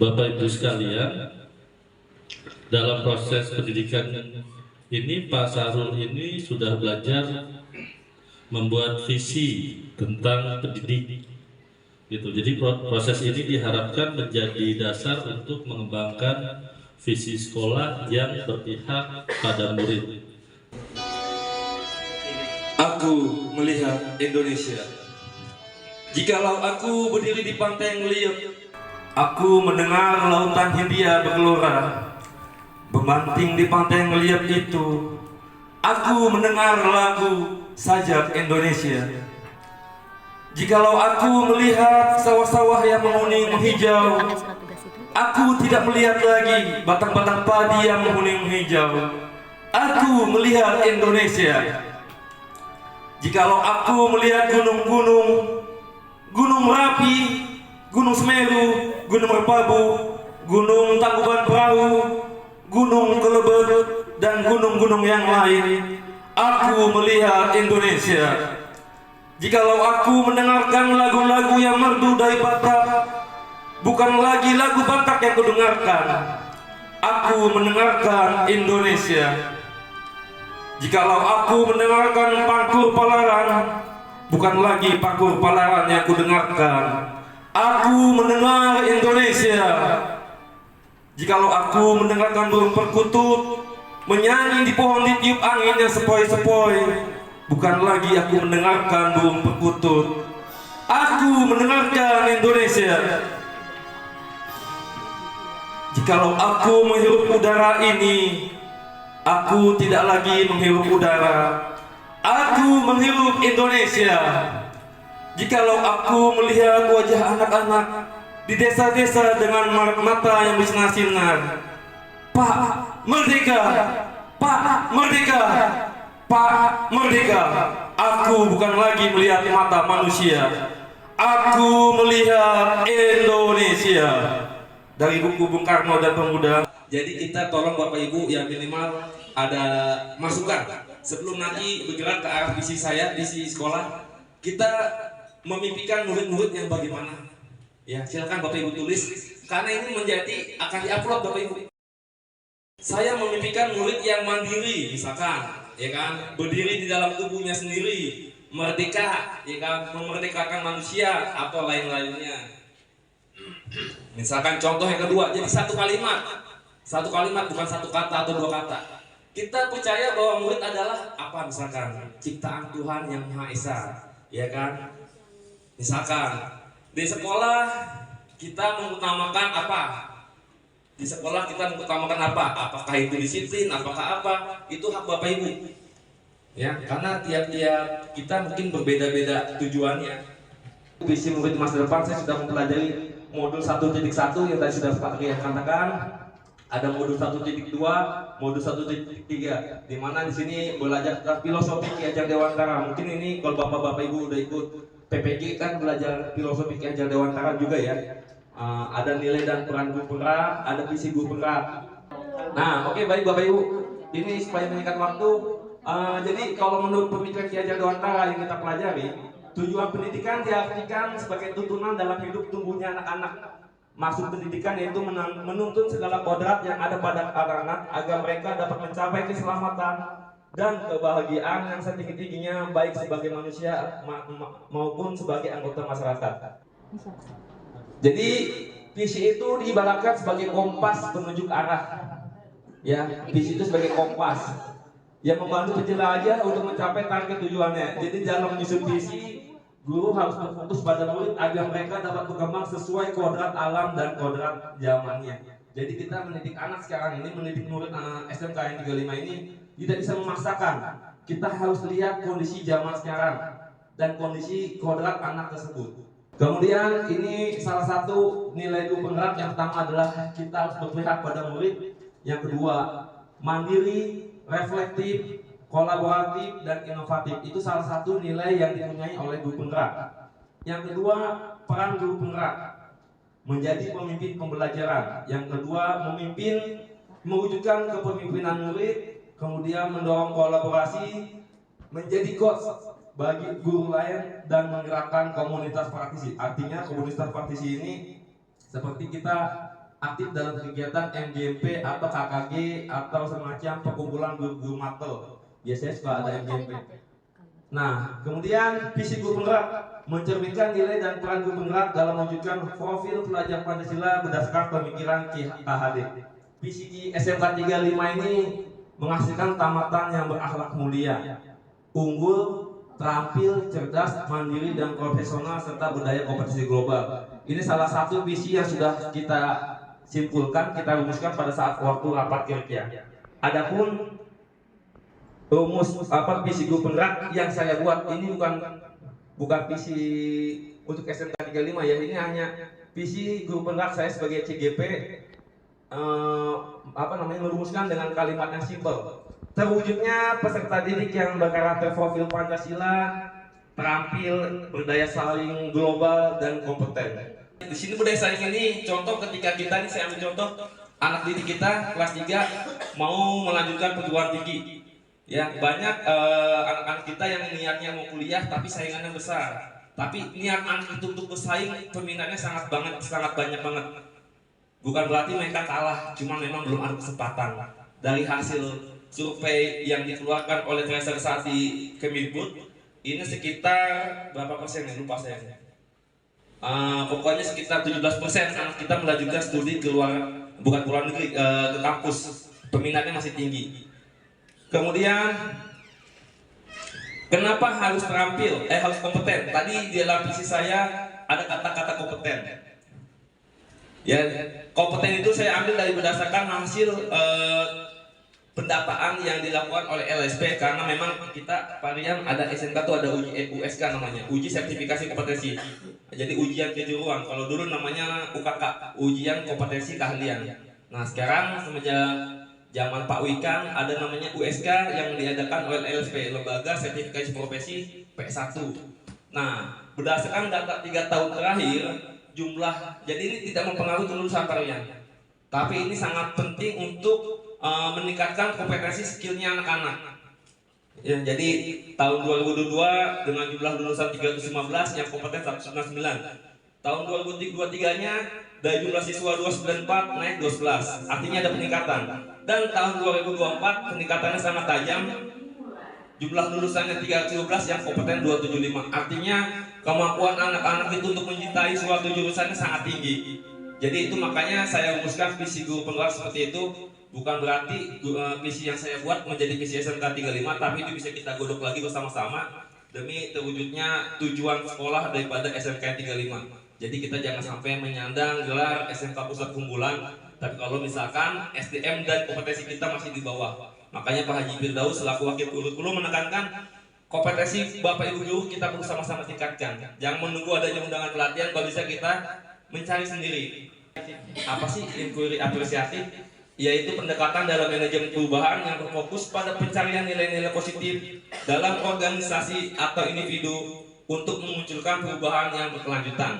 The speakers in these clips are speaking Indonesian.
Bapak Ibu sekalian, dalam proses pendidikan ini Pak Sarul ini sudah belajar membuat visi tentang pendidik gitu. Jadi proses ini diharapkan menjadi dasar untuk mengembangkan visi sekolah yang berpihak pada murid. Aku melihat Indonesia. Jikalau aku berdiri di pantai yang liuk, aku mendengar lautan Hindia bergelora. Membanting di pantai yang liuk itu, aku mendengar lagu sajak Indonesia. Jikalau aku melihat sawah-sawah yang menguning menghijau, aku tidak melihat lagi batang-batang padi yang menguning menghijau. Aku melihat Indonesia. Jikalau aku melihat gunung-gunung, Gunung Merapi, Gunung Semeru, Gunung Merbabu, Gunung Tangkuban Perahu, Gunung Kelebet, dan gunung-gunung yang lain, aku melihat Indonesia. Jikalau aku mendengarkan lagu-lagu yang merdu dari Batak, bukan lagi lagu Batak yang kudengarkan, aku mendengarkan Indonesia. Jikalau aku mendengarkan Pangkur Palaran, bukan lagi Pangkur Palaran yang kudengarkan, aku mendengar Indonesia. Jikalau aku mendengarkan burung perkutut menyanyi di pohon ditiup angin yang sepoi-sepoi, bukan lagi aku mendengarkan burung perkutut, aku mendengarkan Indonesia. Jikalau aku menghirup udara ini, aku tidak lagi menghirup udara, aku menghirup Indonesia. Jikalau aku melihat wajah anak-anak di desa-desa dengan mata yang bersinar-sinar, Pak Merdeka, Pak Merdeka, Pak Merdeka, aku bukan lagi melihat mata manusia, aku melihat Indonesia. Dari buku Bung Karno dan Pemuda. Jadi kita tolong Bapak Ibu yang minimal ada masukan sebelum nanti bergerak ke arah visi saya, visi sekolah, kita memimpikan murid-murid yang bagaimana. Ya, silakan Bapak Ibu tulis karena ini menjadi akan diupload Bapak Ibu. Saya memimpikan murid yang mandiri, misalkan, ya kan, berdiri di dalam tubuhnya sendiri, merdeka, ya kan, memerdekakan manusia atau lain-lainnya. Misalkan contoh yang kedua, jadi satu kalimat bukan satu kata atau dua kata. Kita percaya bahwa murid adalah apa, misalkan ciptaan Tuhan yang Maha Esa, ya kan? Misalkan di sekolah kita mengutamakan apa? Di sekolah kita mengutamakan apa? Apakah itu disiplin? Apakah apa? Itu hak Bapak Ibu. Ya, karena tiap-tiap kita mungkin berbeda-beda tujuannya. Visi murid masa depan saya sudah mempelajari modul 1.1 yang tadi sudah Pak Rian katakan. Ada modul 1.2, modul 1.3, di mana di sini belajar tentang filosofi Ki Hajar Dewantara. Mungkin ini kalau Bapak-bapak Ibu udah ikut PPG kan belajar filosofi Ki Hajar Dewantara juga ya. Ada nilai dan peran guru penggerak, ada visi guru penggerak. Nah, oke, baik Bapak Ibu. Ini supaya menyingkat waktu. Jadi kalau menurut pemikiran Ki Hajar Dewantara yang kita pelajari, tujuan pendidikan diartikan sebagai tuntunan dalam hidup tumbuhnya anak-anak. Maksud pendidikan yaitu menuntun segala kodrat yang ada pada anak-anak agar mereka dapat mencapai keselamatan dan kebahagiaan yang setinggi-tingginya baik sebagai manusia maupun sebagai anggota masyarakat. Jadi visi itu diibaratkan sebagai kompas penunjuk arah. Ya, visi itu sebagai kompas yang membantu penjelajah untuk mencapai target tujuannya. Jadi dalam menyusun visi, guru harus berfokus pada murid agar mereka dapat berkembang sesuai kodrat alam dan kodrat zamannya. Jadi kita mendidik anak sekarang ini, mendidik murid SMK yang 35 ini tidak bisa memaksakan. Kita harus lihat kondisi zaman sekarang dan kondisi kodrat anak tersebut. Kemudian ini salah satu nilai guru penggerak yang pertama adalah kita harus berpihak pada murid. Yang kedua, mandiri, reflektif, kolaboratif, dan inovatif. Itu salah satu nilai yang dipunyai oleh guru penggerak. Yang kedua, peran guru penggerak menjadi pemimpin pembelajaran. Yang kedua, mewujudkan kepemimpinan murid, kemudian mendorong kolaborasi, menjadi coach bagi guru lain, dan menggerakkan komunitas praktisi. Artinya komunitas praktisi ini seperti kita aktif dalam kegiatan MGP atau KKG atau semacam perkumpulan guru-guru matel. Biasanya suka ada MGP. Nah, kemudian visi guru penggerak mencerminkan nilai dan peran guru penggerak dalam mewujudkan profil pelajar Pancasila berdasarkan pemikiran KHD. Visi SMK 35 ini menghasilkan tamatan yang berakhlak mulia, unggul, terampil, cerdas, mandiri, dan profesional serta berdaya kompetisi global. Ini salah satu visi yang sudah kita simpulkan, kita rumuskan pada saat waktu rapat kerja. Adapun rumus visi guru penggerak yang saya buat ini bukan visi untuk SMK 35 ya, ini hanya visi guru penggerak saya sebagai CGP merumuskan dengan kalimat yang simpel. Terwujudnya peserta didik yang berkarakter profil Pancasila, terampil, berdaya saing global, dan kompeten. Di sini budaya saing ini contoh ketika kita saya ambil contoh anak didik kita kelas 3 mau melanjutkan perguruan tinggi. Ya, banyak anak-anak kita yang niatnya mau kuliah tapi saingannya besar. Tapi niat anak itu untuk bersaing, peminatnya sangat banyak banget. Bukan berarti mereka kalah, cuma memang belum ada kesempatan. Dari hasil survei yang dikeluarkan oleh Tracer saat di Kemdikbud, ini sekitar berapa persen ya, lupa saya. Pokoknya sekitar 17% anak kita melanjutkan studi ke luar negeri, ke kampus. Peminatnya masih tinggi. Kemudian kenapa harus terampil? Harus kompeten. Tadi di dalam visi saya ada kata-kata kompeten. Ya, kompeten itu saya ambil dari berdasarkan hasil pendataan yang dilakukan oleh LSP, karena memang kita varian ada SMK tuh ada uji USK namanya, uji sertifikasi kompetensi. Jadi ujian kejuruan. Kalau dulu namanya UKK, ujian kompetensi keahlian. Nah, sekarang semenjak zaman Pak Wikan ada namanya USK yang diadakan oleh LSP, Lembaga Sertifikasi Profesi P1. Nah, berdasarkan data 3 tahun terakhir, jadi ini tidak mempengaruhi kelulusan varian, tapi ini sangat penting untuk meningkatkan kompetensi skillnya anak-anak. Ya, jadi tahun 2022 dengan jumlah lulusan 315 yang kompeten 199. Tahun 2023-nya dari jumlah siswa 294 naik 12, artinya ada peningkatan. Dan tahun 2024 peningkatannya sangat tajam, jumlah lulusannya 312 yang kompeten 275. Artinya kemampuan anak-anak itu untuk mencintai suatu jurusannya sangat tinggi. Jadi itu makanya saya rumuskan visi guru penggerak seperti itu. Bukan berarti visi yang saya buat menjadi visi SMK 35, tapi itu bisa kita godok lagi bersama-sama demi terwujudnya tujuan sekolah daripada SMK 35. Jadi kita jangan sampai menyandang gelar SMK pusat unggulan, tapi kalau misalkan SDM dan kompetensi kita masih di bawah. Makanya Pak Haji Firdaus selaku wakil kurikulum menekankan kompetensi Bapak Ibu guru kita perlu sama-sama tingkatkan. Jangan menunggu adanya undangan pelatihan, kalau bisa kita mencari sendiri. Apa sih inquiry apresiatif? Yaitu pendekatan dalam manajemen perubahan yang berfokus pada pencarian nilai-nilai positif dalam organisasi atau individu untuk memunculkan perubahan yang berkelanjutan.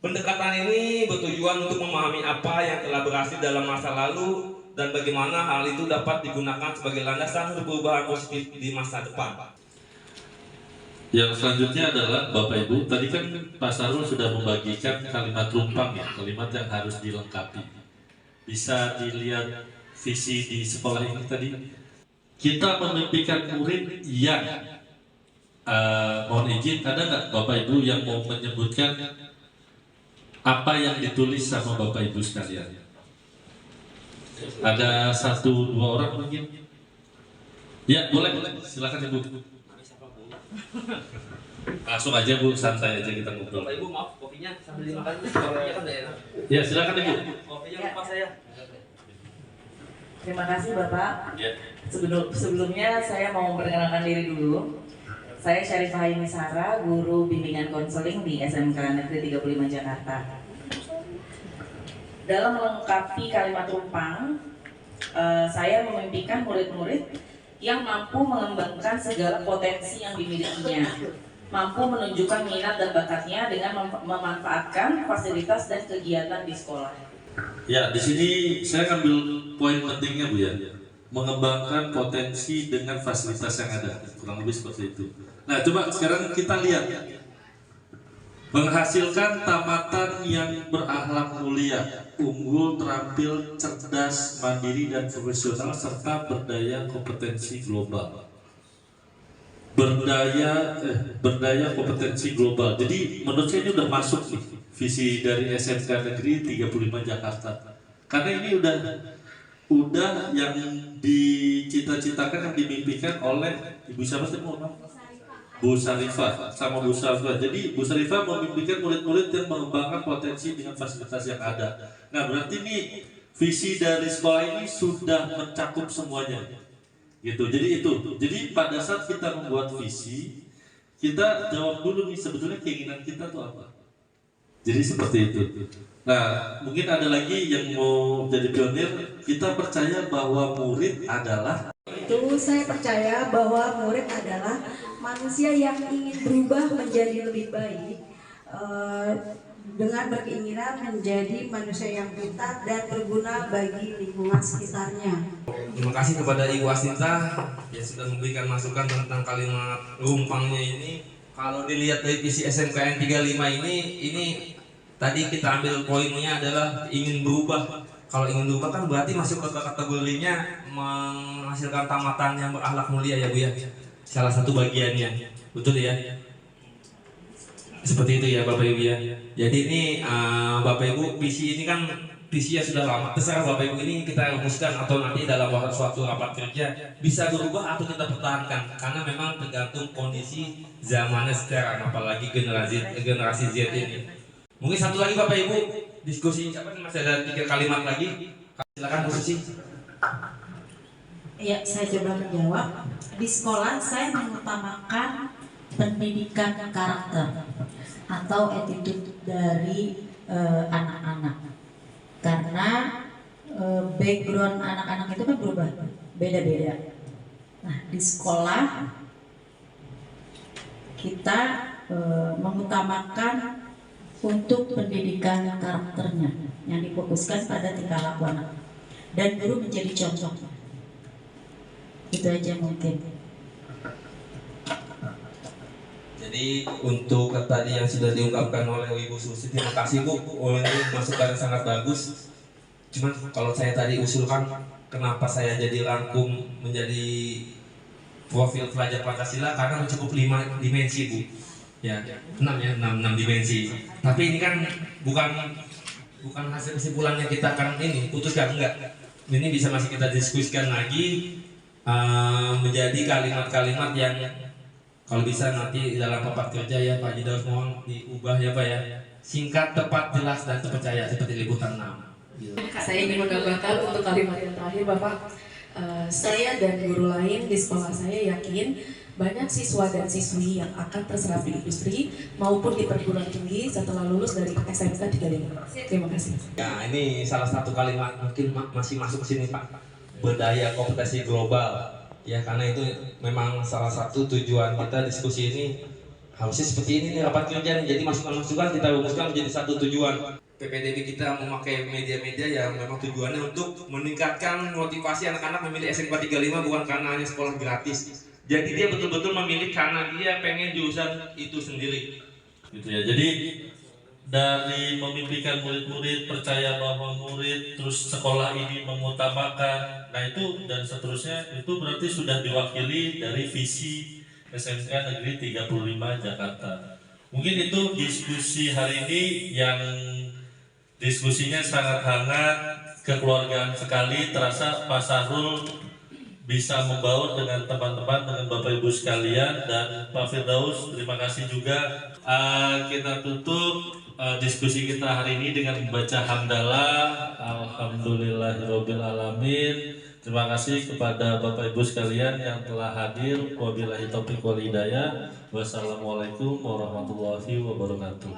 Pendekatan ini bertujuan untuk memahami apa yang telah berhasil dalam masa lalu dan bagaimana hal itu dapat digunakan sebagai landasan untuk perubahan positif di masa depan. Yang selanjutnya adalah Bapak Ibu, tadi kan Pak Sarul sudah membagikan kalimat rumpang ya, kalimat yang harus dilengkapi. Bisa dilihat visi di sekolah ini tadi. Kita memimpikan murid yang mohon izin, ada nggak Bapak Ibu yang mau menyebutkan apa yang ditulis sama Bapak Ibu sekalian? Ada 1-2 orang mungkin? Ya boleh, silakan Ibu. Langsung aja Bu, santai aja kita ngobrol. Bapak Ibu maaf, kopinya sambil dimakan, kopinya kan daerah. Ya silakan Ibu. Kopinya lupa saya. Terima kasih Bapak. Ya. Sebelumnya saya mau memperkenalkan diri dulu. Saya Syarifah Aini Sara, guru bimbingan konseling di SMK Negeri 35 Jakarta. Dalam melengkapi kalimat rumpang, saya memimpikan murid-murid yang mampu mengembangkan segala potensi yang dimilikinya, mampu menunjukkan minat dan bakatnya dengan memanfaatkan fasilitas dan kegiatan di sekolah. Ya, di sini saya ambil poin pentingnya Bu ya, mengembangkan potensi dengan fasilitas yang ada, kurang lebih seperti itu. Nah, coba sekarang kita lihat Menghasilkan tamatan yang berakhlak mulia, unggul, terampil, cerdas, mandiri, dan profesional, serta berdaya kompetensi global. Berdaya kompetensi global. Jadi menurut saya ini udah masuk nih visi dari SMK Negeri 35 Jakarta. Karena ini udah yang dicita-citakan, yang dimimpikan oleh Ibu siapa sih, Bu Sarifah sama Bu Sarifah. Jadi Bu Sarifah memimpikan murid-murid yang mengembangkan potensi dengan fasilitas yang ada. Nah, berarti ini visi dari sekolah ini sudah mencakup semuanya. Gitu. Jadi itu. Jadi pada saat kita membuat visi, kita jawab dulu nih sebetulnya keinginan kita tuh apa. Jadi seperti itu. Nah, mungkin ada lagi yang mau jadi pionir. Kita percaya bahwa murid adalah Saya percaya bahwa murid adalah manusia yang ingin berubah menjadi lebih baik dengan berkeinginan menjadi manusia yang pintar dan berguna bagi lingkungan sekitarnya. Terima kasih kepada Ibu Asinta yang sudah memberikan masukan tentang kalimat rumpangnya ini. Kalau dilihat dari visi SMKN 35 ini tadi kita ambil poinnya adalah ingin berubah. Kalau ingin berubah kan berarti masuk ke kategorinya menghasilkan tamatan yang berakhlak mulia ya Bu ya. Salah satu bagiannya, betul ya? Seperti itu ya Bapak Ibu ya. Jadi ini Bapak Ibu visi ini kan visi yang sudah lama. Terserah Bapak Ibu ini kita rumuskan atau nanti dalam suatu rapat kerja bisa berubah atau kita pertahankan. Karena memang tergantung kondisi zamannya sekarang, apalagi generasi Z ini. Mungkin satu lagi Bapak Ibu diskusi siapa nih, masih ada 3 kalimat lagi. Silakan Bu Susi. Ya, saya coba menjawab. Di sekolah saya mengutamakan pendidikan karakter atau attitude dari anak-anak. Karena background anak-anak itu kan berubah, beda-beda. Nah, di sekolah kita mengutamakan untuk pendidikan karakternya yang difokuskan pada tingkah laku anak dan guru menjadi contoh. Itu aja mungkin. Jadi untuk tadi yang sudah diungkapkan oleh Ibu Susi, terima kasih Bu. Ini masukan yang sangat bagus. Cuman kalau saya tadi usulkan kenapa saya jadi rangkum menjadi profil pelajar Pancasila, karena cukup 5 dimensi Bu. Ya, 6 dimensi. Tapi ini kan bukan hasil kesimpulannya kita akan ini putuskan, enggak. Ini bisa masih kita diskusikan lagi menjadi kalimat-kalimat yang kalau bisa nanti dalam rapat kerja ya Pak Jidaus mohon diubah ya Pak ya. Singkat, tepat, jelas dan terpercaya seperti liputan 6. Gitu. Saya ingin menambahkan untuk kalimat yang terakhir Bapak. Saya dan guru lain di sekolah saya yakin banyak siswa dan siswi yang akan terserap di industri maupun di perguruan tinggi setelah lulus dari SMK 35. Terima kasih. Ya, ini salah satu kalimat mungkin masih masuk ke sini Pak. Berdaya kompetensi global. Ya, karena itu memang salah satu tujuan kita diskusi ini harusnya seperti ini nih rapat kerja nih. Jadi masukan-masukan kita rumuskan menjadi satu tujuan. PPDB kita memakai media-media yang memang tujuannya untuk meningkatkan motivasi anak-anak memilih SMK 35 bukan karena hanya sekolah gratis. Jadi dia betul-betul memilih karena dia pengen jurusan itu sendiri. gitu ya. Jadi dari memimpikan murid-murid, percaya bahwa murid, terus sekolah ini mengutamakan, nah itu dan seterusnya, itu berarti sudah diwakili dari visi SMK Negeri 35 Jakarta. Mungkin itu diskusi hari ini yang diskusinya sangat hangat, kekeluargaan sekali, terasa Pak Sahrul bisa membaur dengan teman-teman, dengan Bapak Ibu sekalian, dan Pak Firdaus, terima kasih juga. Kita tutup diskusi kita hari ini dengan membaca hamdalah. Alhamdulillahirabbil alamin. Terima kasih kepada Bapak Ibu sekalian yang telah hadir. Wabillahi taufiq wal hidayah. Wassalamualaikum warahmatullahi wabarakatuh.